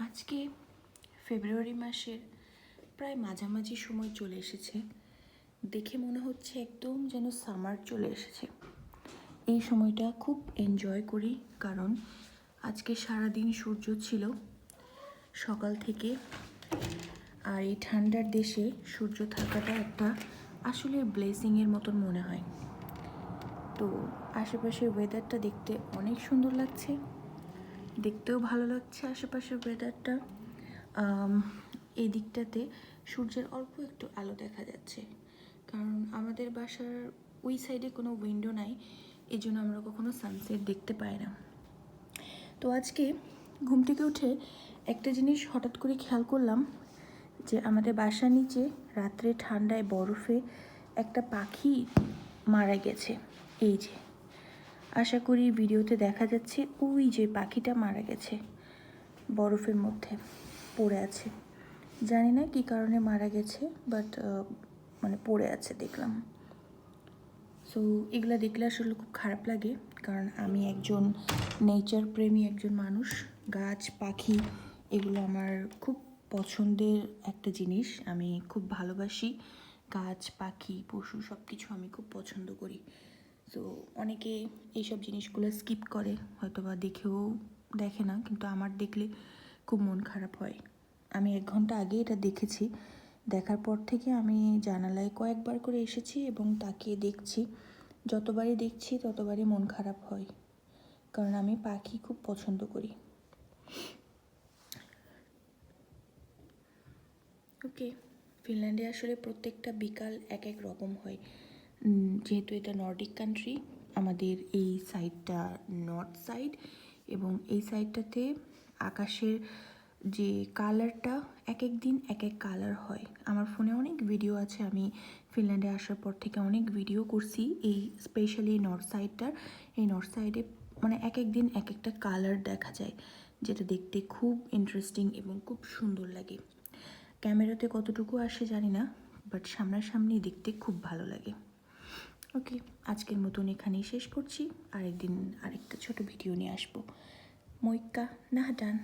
আজকে ফেব্রুয়ারি মাসের প্রায় মাঝামাঝি সময় চলে এসেছে। দেখে মনে হচ্ছে একদম যেন সামার চলে এসেছে। এই সময়টা খুব এনজয় করি, কারণ আজকে সারাদিন সূর্য ছিল সকাল থেকে। আর এই ঠান্ডার দেশে সূর্য থাকাটা একটা আসলে ব্লেসিংয়ের মতন মনে হয়। তো আশেপাশের ওয়েদারটা দেখতে অনেক সুন্দর লাগছে, দেখতেও ভালো লাগছে আশেপাশের ওয়েদারটা। এই দিকটাতে সূর্যের অল্প একটু আলো দেখা যাচ্ছে, কারণ আমাদের বাসার ওই সাইডে কোনো উইন্ডো নাই, এই জন্য আমরা কখনো সানসেট দেখতে পাই না। তো আজকে ঘুম থেকে উঠে একটা জিনিস হঠাৎ করে খেয়াল করলাম যে আমাদের বাসার নিচে রাত্রে ঠান্ডায় বরফে একটা পাখি মারা গেছে। এই যে আশা করি ভিডিওতে দেখা যাচ্ছে, ওই যে পাখিটা মারা গেছে, বরফের মধ্যে পড়ে আছে। জানি না কী কারণে মারা গেছে, বাট মানে পড়ে আছে দেখলাম। সো এগুলো দেখলে আসলে খুব খারাপ লাগে, কারণ আমি একজন নেচার প্রেমী একজন মানুষ। গাছ পাখি এগুলো আমার খুব পছন্দের একটা জিনিস। আমি খুব ভালোবাসি গাছ পাখি পশু, সব কিছু আমি খুব পছন্দ করি। সো অনেকে এইসব জিনিসগুলো স্কিপ করে, হয়তো বা দেখে না, কিন্তু আমার দেখলে খুব মন খারাপ হয়। আমি 1 ঘন্টা আগে এটা দেখেছি। দেখার পর থেকে আমি জানালায় কয়েকবার করে এসেছি এবং তাকিয়ে দেখছি। যতবারই দেখছি ততবারই মন খারাপ হয়, কারণ আমি পাখি খুব পছন্দ করি। ওকে, ফিনল্যান্ডে আসলে প্রত্যেকটা বিকাল এক এক রকম হয়। যেহেতু এটা নর্ডিক কান্ট্রি, আমাদের এই সাইডটা নর্থ সাইড, এবং এই সাইডটাতে আকাশের যে কালারটা এক এক দিন এক এক কালার হয়। আমার ফোনে অনেক ভিডিও আছে, আমি ফিনল্যান্ডে আসার পর থেকে অনেক ভিডিও করছি এই স্পেশালি নর্থ সাইডটার। এই নর্থ সাইডে মানে এক এক দিন এক একটা কালার দেখা যায়, যেটা দেখতে খুব ইন্টারেস্টিং এবং খুব সুন্দর লাগে। ক্যামেরাতে কতটুকু আসে জানি না, বাট সামনাসামনি দেখতে খুব ভালো লাগে। ওকে, আজকের মতন এখানেই শেষ করছি। আরেকদিন আরেকটা ছোট ভিডিও নিয়ে আসবো। মইক্কা নাহাটান।